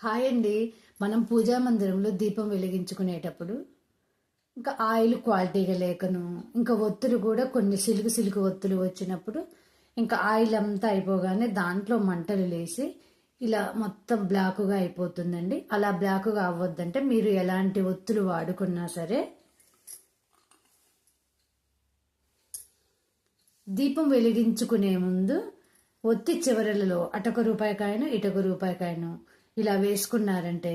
Hi అండి. మనం పూజా మందిరంలో దీపం వెలిగించుకునేటప్పుడు ఇంకా ఆయిల్ క్వాలిటీగా లేకను, ఇంకా ఒత్తులు కూడా కొన్ని సిలుకు ఒత్తులు వచ్చినప్పుడు ఇంకా ఆయిల్ అంతా అయిపోగానే దాంట్లో మంటలు లేసి ఇలా మొత్తం బ్లాకుగా అయిపోతుందండి. అలా బ్లాకుగా అవ్వద్దంటే మీరు ఎలాంటి ఒత్తులు వాడుకున్నా సరే దీపం వెలిగించుకునే ముందు ఒత్తి చివరలలో అటొక రూపాయికాయను ఇటొక రూపాయికాయను ఇలా వేసుకున్నారంటే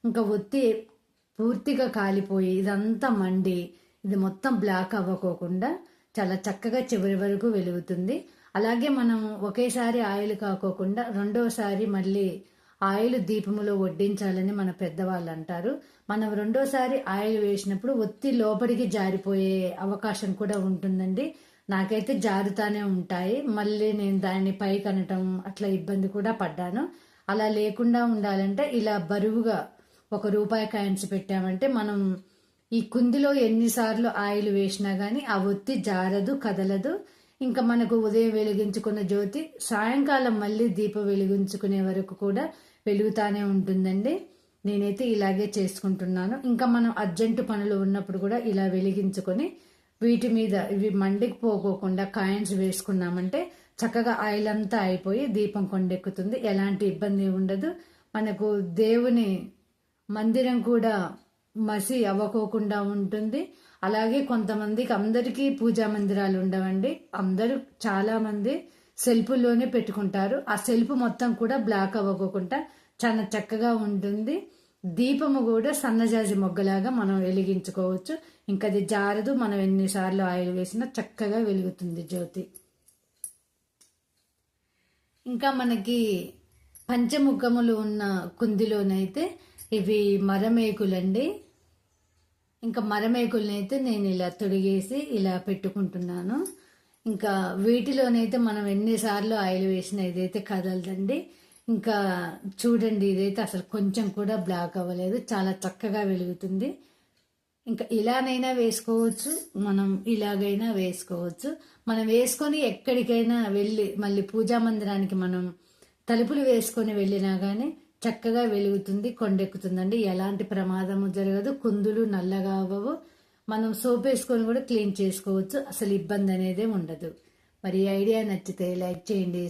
ఇంకా ఒత్తి పూర్తిగా కాలిపోయి ఇదంతా మండి ఇది మొత్తం బ్లాక్ అవ్వకోకుండా చాలా చక్కగా చివరి వరకు వెలుగుతుంది. అలాగే మనం ఒకేసారి ఆయిల్ కాకోకుండా రెండోసారి మళ్ళీ ఆయిల్ దీపములో వడ్డించాలని మన పెద్దవాళ్ళు అంటారు. మనం రెండోసారి ఆయిల్ వేసినప్పుడు ఒత్తి లోపలికి జారిపోయే అవకాశం కూడా ఉంటుందండి. నాకైతే జారుతానే ఉంటాయి. మళ్ళీ నేను దాన్ని పైకి అనటం అట్లా ఇబ్బంది కూడా పడ్డాను. అలా లేకుండా ఉండాలంటే ఇలా బరువుగా ఒక రూపాయి కాయిన్స్ పెట్టామంటే మనం ఈ కుందిలో ఎన్నిసార్లు ఆయిల్ వేసినా కానీ ఆ ఒత్తి జారదు, కదలదు. ఇంకా మనకు ఉదయం వెలిగించుకున్న జ్యోతి సాయంకాలం మళ్ళీ దీపం వెలిగించుకునే వరకు కూడా వెలుగుతానే ఉంటుందండి. నేనైతే ఇలాగే చేసుకుంటున్నాను. ఇంకా మనం అర్జెంటు పనులు ఉన్నప్పుడు కూడా ఇలా వెలిగించుకొని వీటి మీద ఇవి మండికి పోకోకుండా కాయిన్స్ వేసుకున్నామంటే చక్కగా ఆయిల్ అంతా అయిపోయి దీపం కొండెక్కుతుంది. ఎలాంటి ఇబ్బంది ఉండదు. మనకు దేవుని మందిరం కూడా మసి అవ్వకోకుండా ఉంటుంది. అలాగే కొంతమందికి అందరికీ పూజా మందిరాలు ఉండవండి. అందరూ చాలా మంది సెల్ఫ్లోనే పెట్టుకుంటారు. ఆ సెల్ఫ్ మొత్తం కూడా బ్లాక్ అవ్వకోకుండా చాలా చక్కగా ఉంటుంది. దీపము కూడా సన్నజాజి మొగ్గలాగా మనం వెలిగించుకోవచ్చు. ఇంకా అది జారదు. మనం ఎన్నిసార్లు ఆయిల్ వేసినా చక్కగా వెలుగుతుంది జ్యోతి. ఇంకా మనకి పంచముఖములు ఉన్న కుందిలోనైతే ఇవి మరమేకులండి. ఇంకా మరమేకులనైతే నేను ఇలా తొడిగేసి ఇలా పెట్టుకుంటున్నాను. ఇంకా వీటిలోనైతే మనం ఎన్నిసార్లు ఆయిల్ వేసినా ఇదైతే కదలదండి. ఇంకా చూడండి, ఇదైతే అసలు కొంచెం కూడా బ్లాక్ అవ్వలేదు. చాలా చక్కగా వెలుగుతుంది. ఇంకా ఇలానైనా వేసుకోవచ్చు, మనం ఇలాగైనా వేసుకోవచ్చు. మనం వేసుకొని ఎక్కడికైనా వెళ్ళి మళ్ళీ పూజా మందిరానికి మనం తలుపులు వేసుకొని వెళ్ళినా కానీ చక్కగా వెలుగుతుంది, కొండెక్కుతుందండి. ఎలాంటి ప్రమాదము జరగదు. కుందులు నల్లగా అవ్వవు. మనం సోప్ వేసుకొని కూడా క్లీన్ చేసుకోవచ్చు. అసలు ఇబ్బంది అనేదే ఉండదు. మరి ఈ ఐడియా నచ్చితే లైక్ చేయండి.